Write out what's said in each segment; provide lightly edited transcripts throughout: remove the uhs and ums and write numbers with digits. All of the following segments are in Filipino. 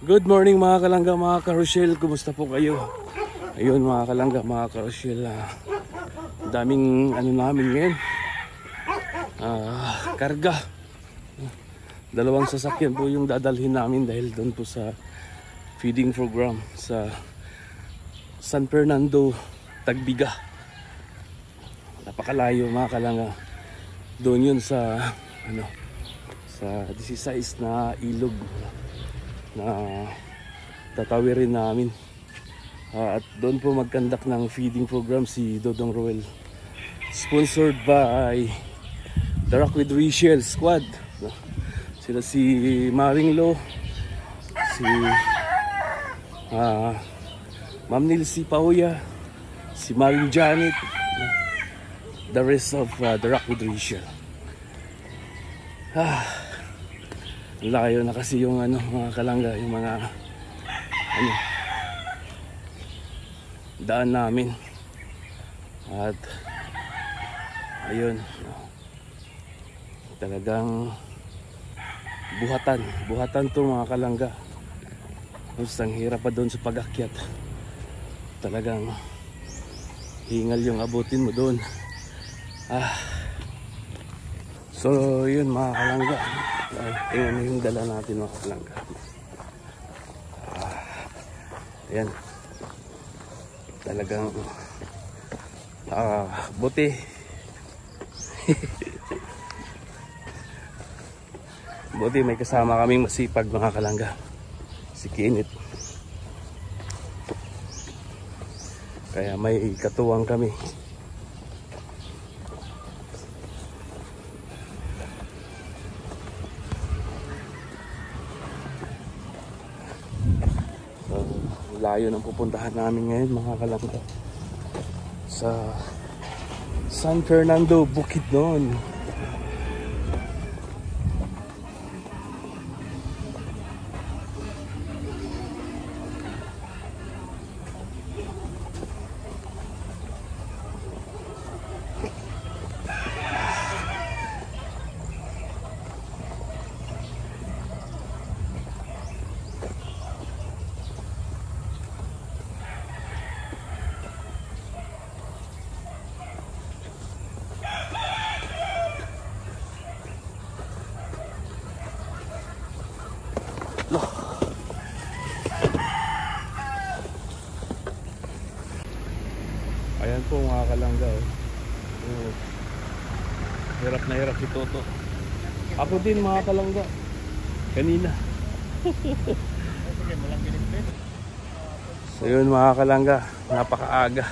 Good morning mga kalangga, mga karosyel. Kumusta po kayo? Ayun mga kalangga, mga karosyel, daming ano namin ngayon, karga. Dalawang sasakyan po yung dadalhin namin dahil doon po sa feeding program sa San Fernando, Tagbiga. Napakalayo mga kalangga. Doon yun sa sa 16 na ilog na tatawirin namin, at doon po mag-conduct ng feeding program si Dodong Roel, sponsored by the Rock with Rachel Squad. Sila si Maring Lo, si Ma'am Nilsi Pauya, si Maring Janet, the rest of the Rock with Rachel. Layo na kasi yung mga kalangga, yung mga daan namin. At ayun, talagang buhatan to mga kalangga. Ang hirap pa doon sa pag-akyat. Talagang hingal yung abutin mo doon. So yun mga kalangga, tingnan mo yung dala natin mga kalangga. Ayan, talagang buti. Buti may kasama kaming masipag mga kalangga, si Kinit. Kaya may katuwang kami. Layo ng pupuntahan namin ngayon mga kalangga, sa San Fernando, Bukidnon. Ayan po mga kalangga, hirap na hirap si Toto. Ako din mga kalangga, kanina. So yun mga kalangga, napakaaga,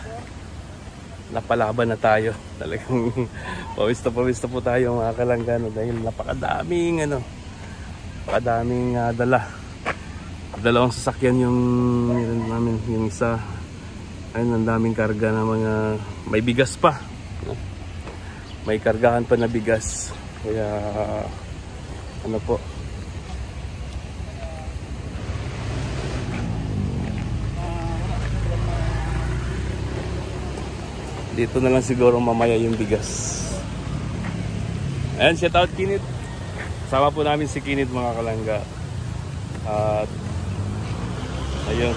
napalaban na tayo. Talagang pawis na po tayo mga kalangga, dahil napakadaming dala. Dalawang sasakyan yung namin, yung isa. Ayun, ang daming karga na mga, may bigas pa. May kargahan pa na bigas. Kaya po. Dito na lang siguro mamaya yung bigas. Ayan, shout out Kinit. Sama po namin si Kinit mga kalangga. At ayun,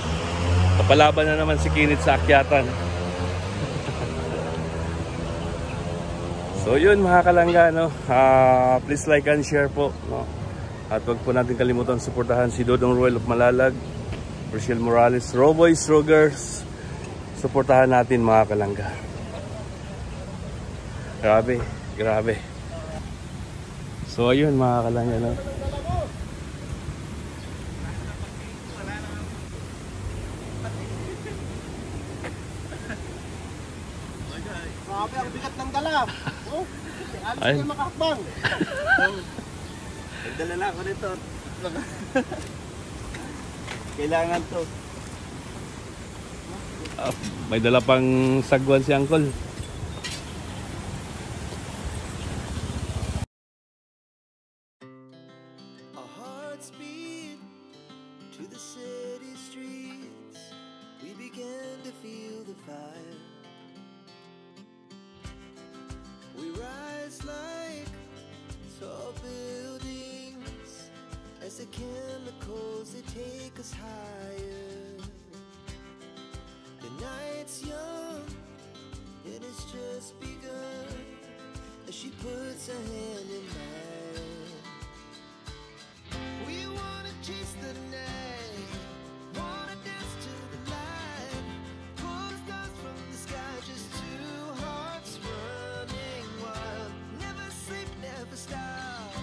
kapalaban na naman si Kinit sa akyatan. So yun mga kalangga, please like and share po, at wag po natin kalimutan suportahan si Dodong Roel of Malalag, Rochelle Morales, Roboys, Rogers. Suportahan natin mga kalangga. Grabe. So ayun mga kalangga, Grabe ang bigat ng dala. Alis kayo makakbang. Nagdala na ako nito. Kailangan to. May dala pang sagwan si Uncle. Our hearts beat to the city streets. We began to feel the fire. We rise like tall buildings as as the chemicals they take us higher. The night's young, and it's just begun as she puts her hand in mine. We wanna chase the night, wanna dance to the light, pull the stars from the sky, just two hearts running wild. Never sleep, never stop,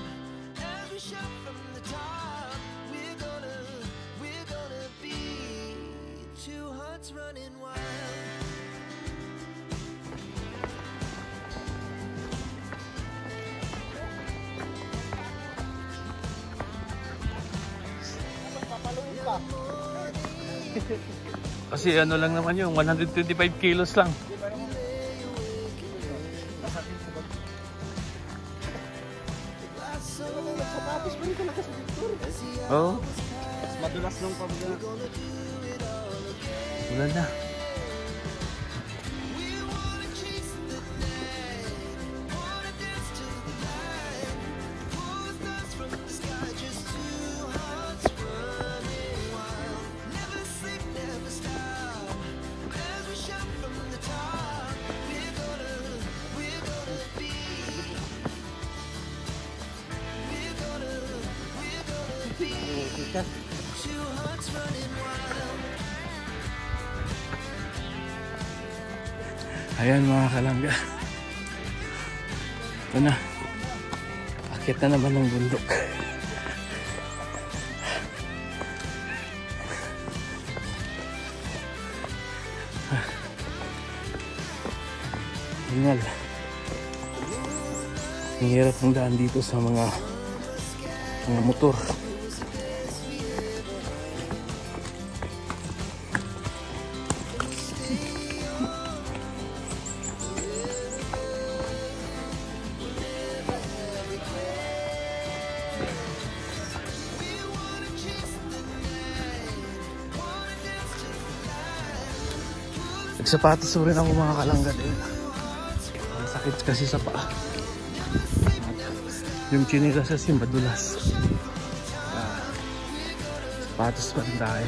as we shout from the top. We're gonna be two hearts running wild. Kasi ano lang naman yung 125 kilos lang. Nagsapatos pa rin talaga si Victor. Oo. Mas madulas nung pamilya. Wala na. Ayan mga kalangga. Ito na. Akit na naman ng bundok. Hingal. Ang hirap ng daan dito sa mga motor. Nagsapatos rin ako mga kalangga din. Ang sakit kasi sa paa. Yung chinilas kasi madulas. Sapatos pa rin tayo.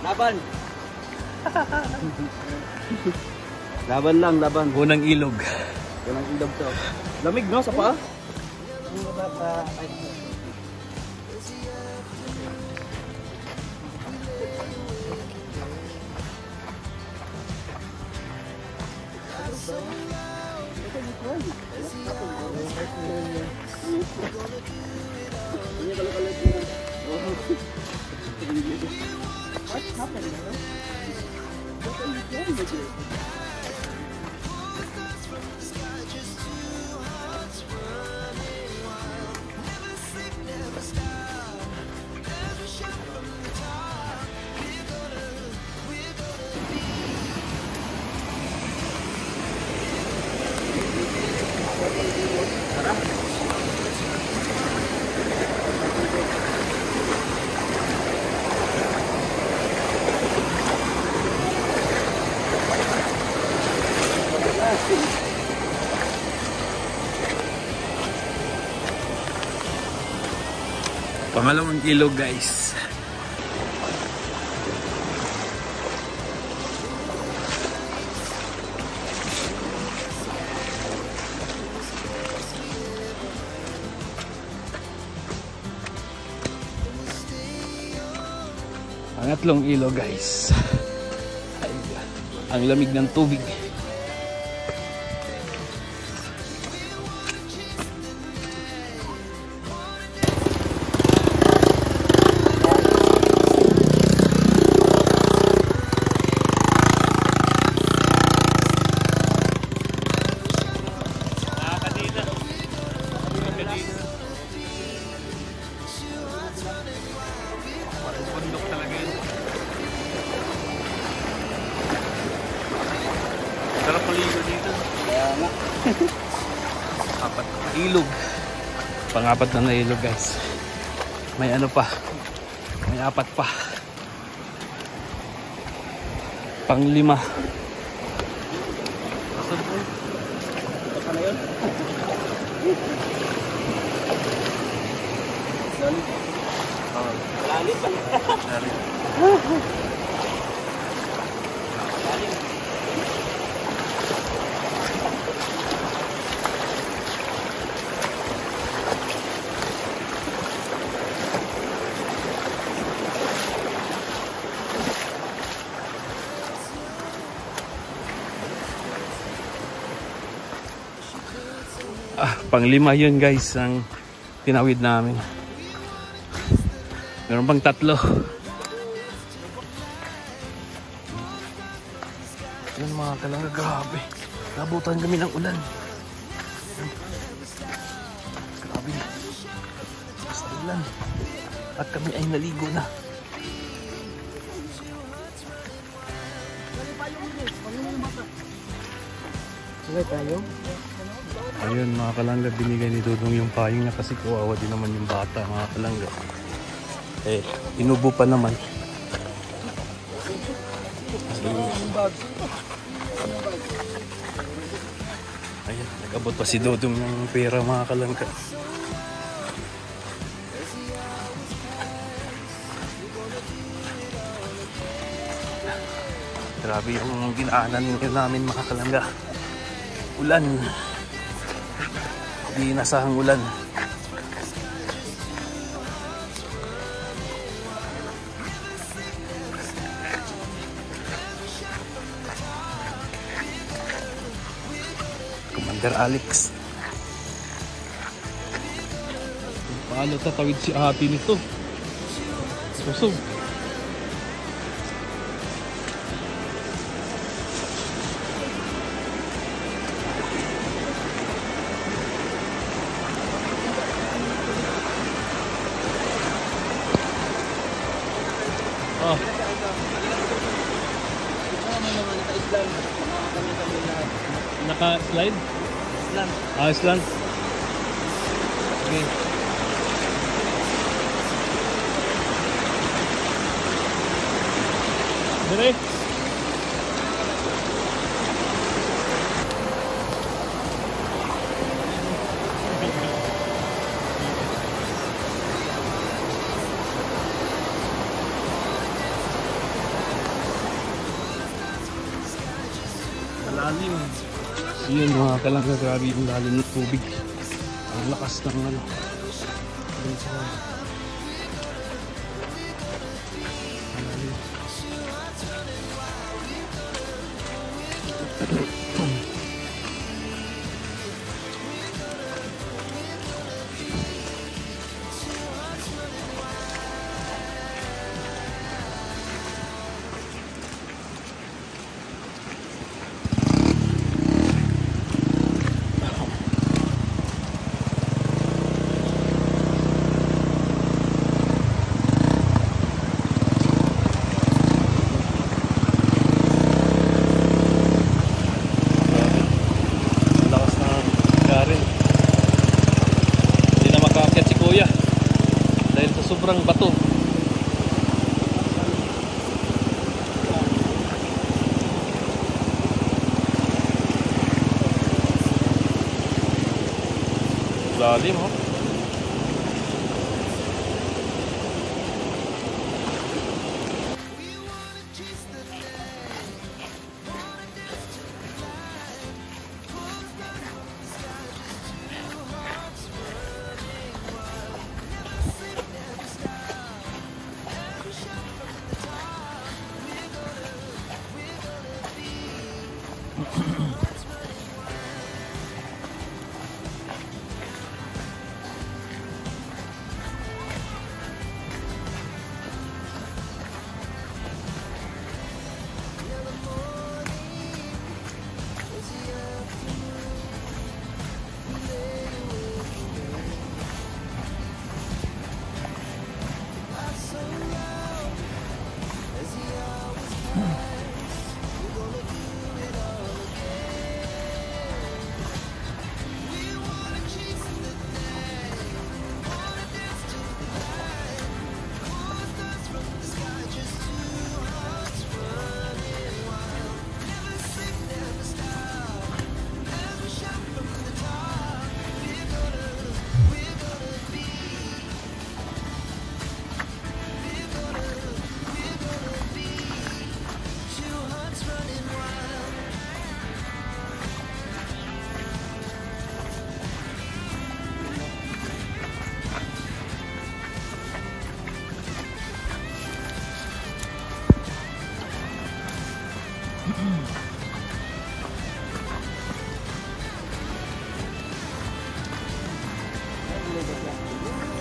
Laban. Laban lang, laban. Unang ilog. Unang ilog to. Lamig no sa paa? What's happening? What are you doing with it? Pangalawang ilog guys. Pangatlong ilog guys. Ay, ang lamig ng tubig. Sarap maligo dito. Kaya nga. Apat na ilog. Pang-apat na ilog guys. May ano pa. May apat pa. Pang-5. Ito pa na yun. Lalit pa. Pang-5 yun guys ang tinawid namin. Meron pang 3. Yan mga kalangga, grabe. Nabutan kami ng ulan. Grabe. Basta ulan. At kami ay naligo na. Sige tayo. Ayun mga kalangga, binigay ni Dudong yung payong niya kasi kawawa din naman yung bata mga kalangga. Eh, inubo pa naman. Ayun, nag-abot pa si Dudong ng pera mga kalangga. Grabe yung ginaanan namin mga kalangga. Ulan. Di nasahang ulan. Commander Alex. Paano tatawid si ate nito? Susog. Oh. Naka-slide? Island. Ah, Island. Okay. Dire. Malalim. Yun mga kalangga, grabe yung lalim ng tubig. Ang lakas ng ano. Sobrang bato. Lalim, oh.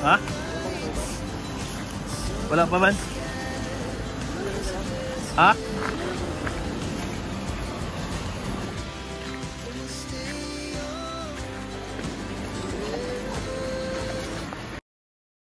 Ha? Wala pa man? Ha?